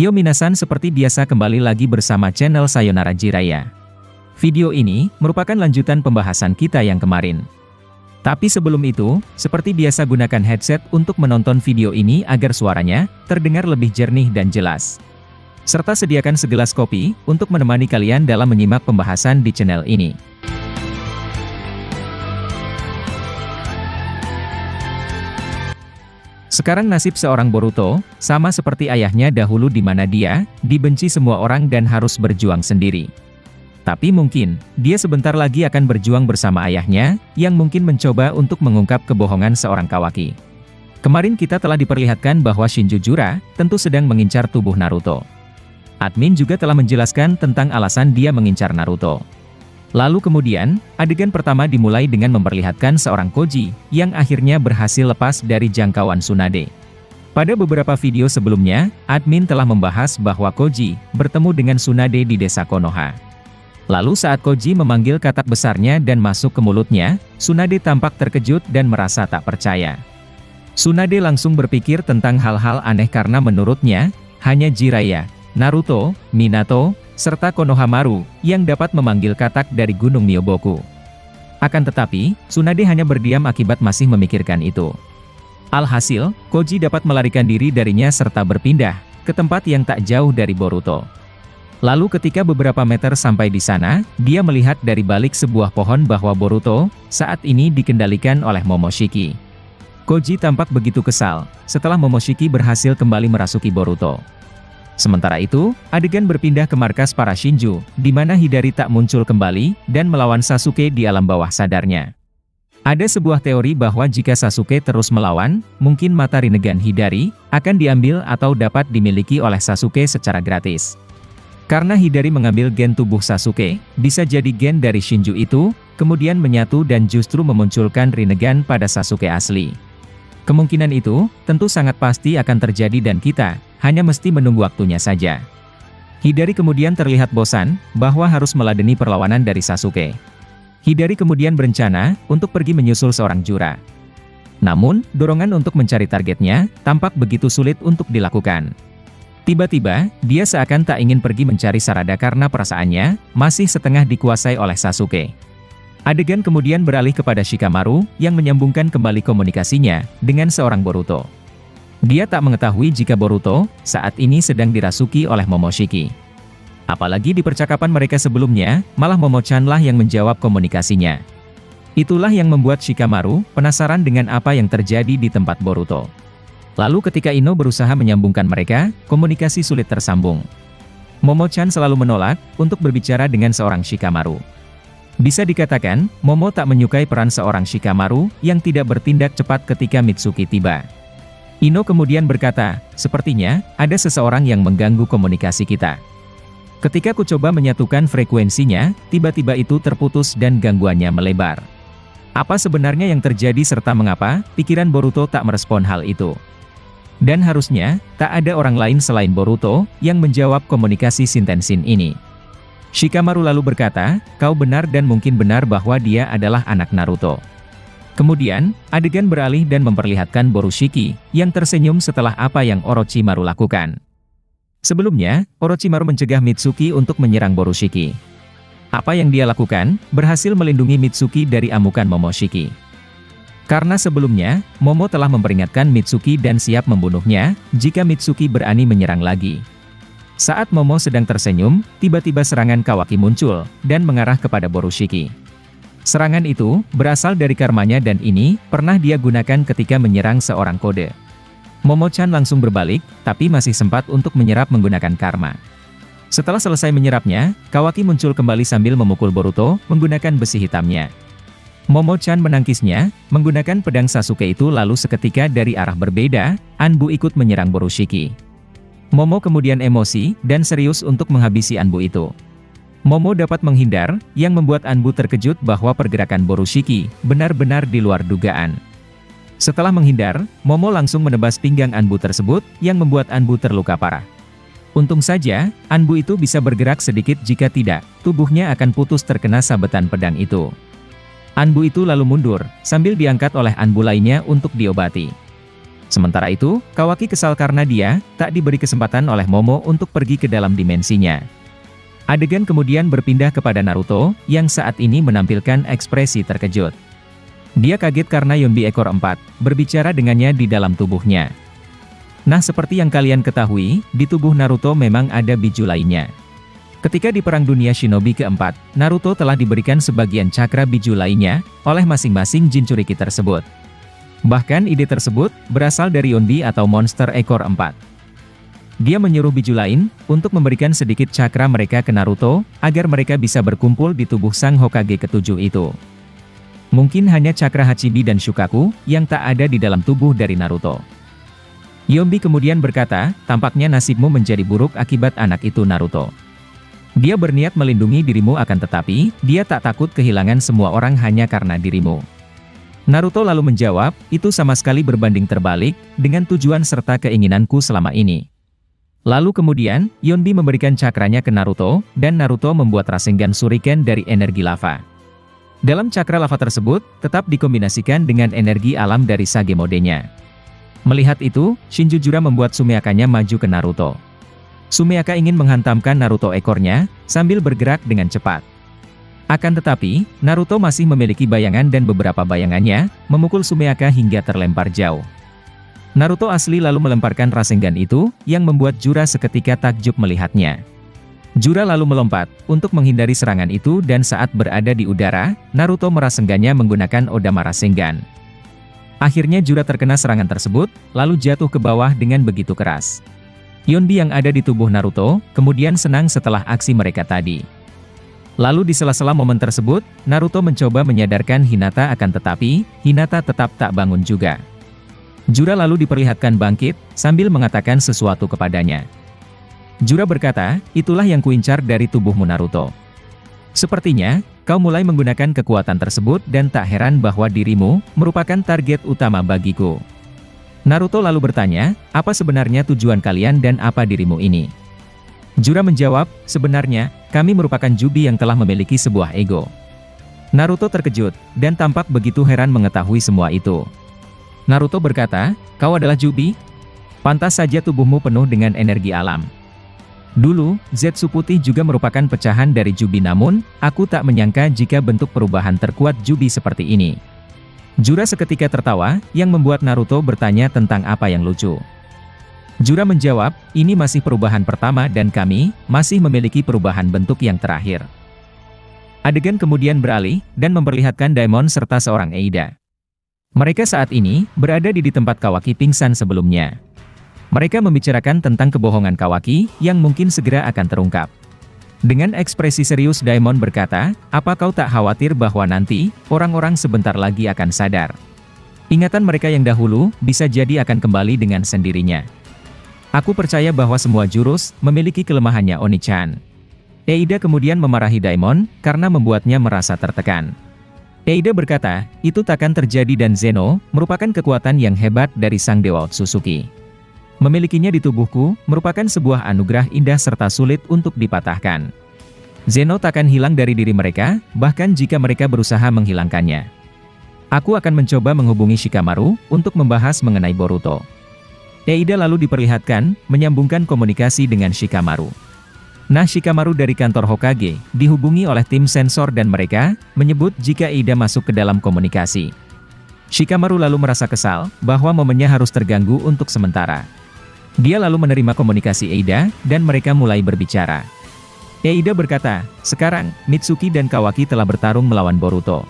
Yo minasan, seperti biasa kembali lagi bersama channel Sayonara Jiraiya. Video ini merupakan lanjutan pembahasan kita yang kemarin. Tapi sebelum itu, seperti biasa gunakan headset untuk menonton video ini agar suaranya terdengar lebih jernih dan jelas. Serta sediakan segelas kopi untuk menemani kalian dalam menyimak pembahasan di channel ini. Sekarang nasib seorang Boruto, sama seperti ayahnya dahulu di mana dia dibenci semua orang dan harus berjuang sendiri. Tapi mungkin, dia sebentar lagi akan berjuang bersama ayahnya, yang mungkin mencoba untuk mengungkap kebohongan seorang Kawaki. Kemarin kita telah diperlihatkan bahwa Shinjujura tentu sedang mengincar tubuh Naruto. Admin juga telah menjelaskan tentang alasan dia mengincar Naruto. Lalu kemudian, adegan pertama dimulai dengan memperlihatkan seorang Koji, yang akhirnya berhasil lepas dari jangkauan Tsunade. Pada beberapa video sebelumnya, admin telah membahas bahwa Koji bertemu dengan Tsunade di desa Konoha. Lalu saat Koji memanggil katak besarnya dan masuk ke mulutnya, Tsunade tampak terkejut dan merasa tak percaya. Tsunade langsung berpikir tentang hal-hal aneh karena menurutnya, hanya Jiraiya, Naruto, Minato, serta Konohamaru, yang dapat memanggil katak dari Gunung Myoboku. Akan tetapi, Tsunade hanya berdiam akibat masih memikirkan itu. Alhasil, Koji dapat melarikan diri darinya serta berpindah ke tempat yang tak jauh dari Boruto. Lalu ketika beberapa meter sampai di sana, dia melihat dari balik sebuah pohon bahwa Boruto saat ini dikendalikan oleh Momoshiki. Koji tampak begitu kesal setelah Momoshiki berhasil kembali merasuki Boruto. Sementara itu, adegan berpindah ke markas para Shinju, di mana Hidari tak muncul kembali, dan melawan Sasuke di alam bawah sadarnya. Ada sebuah teori bahwa jika Sasuke terus melawan, mungkin mata Rinnegan Hidari akan diambil atau dapat dimiliki oleh Sasuke secara gratis. Karena Hidari mengambil gen tubuh Sasuke, bisa jadi gen dari Shinju itu, kemudian menyatu dan justru memunculkan Rinnegan pada Sasuke asli. Kemungkinan itu, tentu sangat pasti akan terjadi dan kita hanya mesti menunggu waktunya saja. Hidari kemudian terlihat bosan, bahwa harus meladeni perlawanan dari Sasuke. Hidari kemudian berencana untuk pergi menyusul seorang jura. Namun, dorongan untuk mencari targetnya tampak begitu sulit untuk dilakukan. Tiba-tiba, dia seakan tak ingin pergi mencari Sarada karena perasaannya masih setengah dikuasai oleh Sasuke. Adegan kemudian beralih kepada Shikamaru, yang menyambungkan kembali komunikasinya dengan seorang Boruto. Dia tak mengetahui jika Boruto saat ini sedang dirasuki oleh Momoshiki. Apalagi di percakapan mereka sebelumnya, malah Momo-chan-lah yang menjawab komunikasinya. Itulah yang membuat Shikamaru penasaran dengan apa yang terjadi di tempat Boruto. Lalu ketika Ino berusaha menyambungkan mereka, komunikasi sulit tersambung. Momo-chan selalu menolak untuk berbicara dengan seorang Shikamaru. Bisa dikatakan, Momo tak menyukai peran seorang Shikamaru yang tidak bertindak cepat ketika Mitsuki tiba. Ino kemudian berkata, sepertinya ada seseorang yang mengganggu komunikasi kita. Ketika ku coba menyatukan frekuensinya, tiba-tiba itu terputus dan gangguannya melebar. Apa sebenarnya yang terjadi serta mengapa pikiran Boruto tak merespon hal itu? Dan harusnya, tak ada orang lain selain Boruto yang menjawab komunikasi Shintensin ini. Shikamaru lalu berkata, kau benar dan mungkin benar bahwa dia adalah anak Naruto. Kemudian, adegan beralih dan memperlihatkan Borushiki, yang tersenyum setelah apa yang Orochimaru lakukan. Sebelumnya, Orochimaru mencegah Mitsuki untuk menyerang Borushiki. Apa yang dia lakukan, berhasil melindungi Mitsuki dari amukan Momoshiki. Karena sebelumnya, Momo telah memperingatkan Mitsuki dan siap membunuhnya, jika Mitsuki berani menyerang lagi. Saat Momo sedang tersenyum, tiba-tiba serangan Kawaki muncul, dan mengarah kepada Borushiki. Serangan itu berasal dari karmanya dan ini pernah dia gunakan ketika menyerang seorang kode. Momo-chan langsung berbalik, tapi masih sempat untuk menyerap menggunakan karma. Setelah selesai menyerapnya, Kawaki muncul kembali sambil memukul Boruto menggunakan besi hitamnya. Momo-chan menangkisnya, menggunakan pedang Sasuke itu lalu seketika dari arah berbeda, Anbu ikut menyerang Borushiki. Momo kemudian emosi dan serius untuk menghabisi Anbu itu. Momo dapat menghindar, yang membuat Anbu terkejut bahwa pergerakan Borushiki benar-benar di luar dugaan. Setelah menghindar, Momo langsung menebas pinggang Anbu tersebut, yang membuat Anbu terluka parah. Untung saja, Anbu itu bisa bergerak sedikit jika tidak, tubuhnya akan putus terkena sabetan pedang itu. Anbu itu lalu mundur, sambil diangkat oleh Anbu lainnya untuk diobati. Sementara itu, Kawaki kesal karena dia tak diberi kesempatan oleh Momo untuk pergi ke dalam dimensinya. Adegan kemudian berpindah kepada Naruto, yang saat ini menampilkan ekspresi terkejut. Dia kaget karena Yonbi ekor 4, berbicara dengannya di dalam tubuhnya. Nah, seperti yang kalian ketahui, di tubuh Naruto memang ada biju lainnya. Ketika di Perang Dunia Shinobi keempat, Naruto telah diberikan sebagian cakra biju lainnya, oleh masing-masing Jinchuriki tersebut. Bahkan ide tersebut, berasal dari Yonbi atau monster ekor 4. Dia menyuruh biju lain, untuk memberikan sedikit cakra mereka ke Naruto, agar mereka bisa berkumpul di tubuh sang Hokage ketujuh itu. Mungkin hanya cakra Hachibi dan Shukaku, yang tak ada di dalam tubuh dari Naruto. Yonbi kemudian berkata, tampaknya nasibmu menjadi buruk akibat anak itu Naruto. Dia berniat melindungi dirimu akan tetapi, dia tak takut kehilangan semua orang hanya karena dirimu. Naruto lalu menjawab, itu sama sekali berbanding terbalik, dengan tujuan serta keinginanku selama ini. Lalu kemudian, Yonbi memberikan cakranya ke Naruto, dan Naruto membuat Rasengan Shuriken dari energi lava. Dalam cakra lava tersebut, tetap dikombinasikan dengan energi alam dari Sage modenya. Melihat itu, Shinjujura membuat Sumeakanya maju ke Naruto. Sumeaka ingin menghantamkan Naruto ekornya, sambil bergerak dengan cepat. Akan tetapi, Naruto masih memiliki bayangan dan beberapa bayangannya, memukul Sumeaka hingga terlempar jauh. Naruto asli lalu melemparkan Rasengan itu, yang membuat Jura seketika takjub melihatnya. Jura lalu melompat, untuk menghindari serangan itu dan saat berada di udara, Naruto merasengannya menggunakan Odama Rasengan. Akhirnya Jura terkena serangan tersebut, lalu jatuh ke bawah dengan begitu keras. Yonbi yang ada di tubuh Naruto, kemudian senang setelah aksi mereka tadi. Lalu di sela-sela momen tersebut, Naruto mencoba menyadarkan Hinata akan tetapi, Hinata tetap tak bangun juga. Jura lalu diperlihatkan bangkit, sambil mengatakan sesuatu kepadanya. Jura berkata, itulah yang kuincar dari tubuhmu Naruto. Sepertinya, kau mulai menggunakan kekuatan tersebut dan tak heran bahwa dirimu, merupakan target utama bagiku. Naruto lalu bertanya, apa sebenarnya tujuan kalian dan apa dirimu ini? Jura menjawab, sebenarnya, kami merupakan Jubi yang telah memiliki sebuah ego. Naruto terkejut, dan tampak begitu heran mengetahui semua itu. Naruto berkata, kau adalah Jubi? Pantas saja tubuhmu penuh dengan energi alam. Dulu, Zetsu putih juga merupakan pecahan dari Jubi namun, aku tak menyangka jika bentuk perubahan terkuat Jubi seperti ini. Jura seketika tertawa, yang membuat Naruto bertanya tentang apa yang lucu. Jura menjawab, ini masih perubahan pertama dan kami, masih memiliki perubahan bentuk yang terakhir. Adegan kemudian beralih, dan memperlihatkan Daimon serta seorang Eida. Mereka saat ini, berada di tempat Kawaki pingsan sebelumnya. Mereka membicarakan tentang kebohongan Kawaki, yang mungkin segera akan terungkap. Dengan ekspresi serius Daimon berkata, apa kau tak khawatir bahwa nanti, orang-orang sebentar lagi akan sadar? Ingatan mereka yang dahulu, bisa jadi akan kembali dengan sendirinya. Aku percaya bahwa semua jurus, memiliki kelemahannya Oni-chan. Eida kemudian memarahi Daimon, karena membuatnya merasa tertekan. Eida berkata, itu takkan terjadi dan Zeno, merupakan kekuatan yang hebat dari sang Dewa Otsutsuki. Memilikinya di tubuhku, merupakan sebuah anugerah indah serta sulit untuk dipatahkan. Zeno takkan hilang dari diri mereka, bahkan jika mereka berusaha menghilangkannya. Aku akan mencoba menghubungi Shikamaru, untuk membahas mengenai Boruto. Eida lalu diperlihatkan, menyambungkan komunikasi dengan Shikamaru. Nah, Shikamaru dari kantor Hokage, dihubungi oleh tim sensor dan mereka, menyebut jika Eida masuk ke dalam komunikasi. Shikamaru lalu merasa kesal, bahwa momennya harus terganggu untuk sementara. Dia lalu menerima komunikasi Eida, dan mereka mulai berbicara. Eida berkata, sekarang, Mitsuki dan Kawaki telah bertarung melawan Boruto.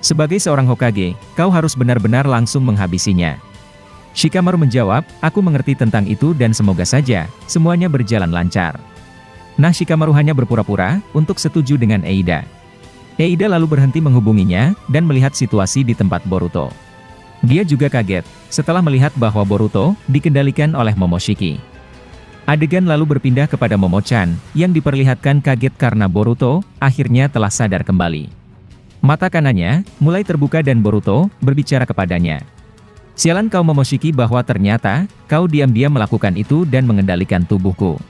Sebagai seorang Hokage, kau harus benar-benar langsung menghabisinya. Shikamaru menjawab, aku mengerti tentang itu dan semoga saja, semuanya berjalan lancar. Nah, Shikamaru hanya berpura-pura, untuk setuju dengan Eida. Eida lalu berhenti menghubunginya, dan melihat situasi di tempat Boruto. Dia juga kaget, setelah melihat bahwa Boruto, dikendalikan oleh Momoshiki. Adegan lalu berpindah kepada Momo-chan, yang diperlihatkan kaget karena Boruto, akhirnya telah sadar kembali. Mata kanannya, mulai terbuka dan Boruto, berbicara kepadanya. Sialan kau Momoshiki bahwa ternyata, kau diam-diam melakukan itu dan mengendalikan tubuhku.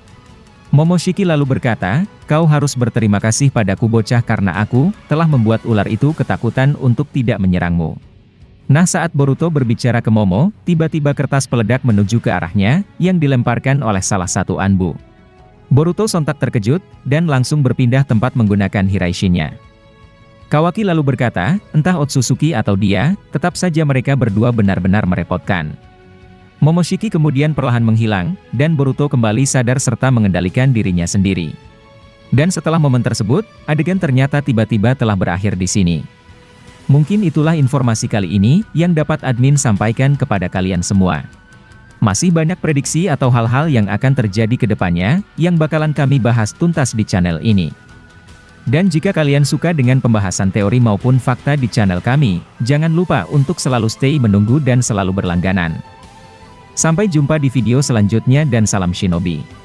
Momoshiki lalu berkata, kau harus berterima kasih padaku bocah karena aku, telah membuat ular itu ketakutan untuk tidak menyerangmu. Nah, saat Boruto berbicara ke Momo, tiba-tiba kertas peledak menuju ke arahnya, yang dilemparkan oleh salah satu Anbu. Boruto sontak terkejut, dan langsung berpindah tempat menggunakan Hiraishin-nya. Kawaki lalu berkata, entah Otsutsuki atau dia, tetap saja mereka berdua benar-benar merepotkan. Momoshiki kemudian perlahan menghilang, dan Boruto kembali sadar serta mengendalikan dirinya sendiri. Dan setelah momen tersebut, adegan ternyata tiba-tiba telah berakhir di sini. Mungkin itulah informasi kali ini yang dapat admin sampaikan kepada kalian semua. Masih banyak prediksi atau hal-hal yang akan terjadi ke depannya, yang bakalan kami bahas tuntas di channel ini. Dan jika kalian suka dengan pembahasan teori maupun fakta di channel kami, jangan lupa untuk selalu stay menunggu dan selalu berlangganan. Sampai jumpa di video selanjutnya dan salam shinobi.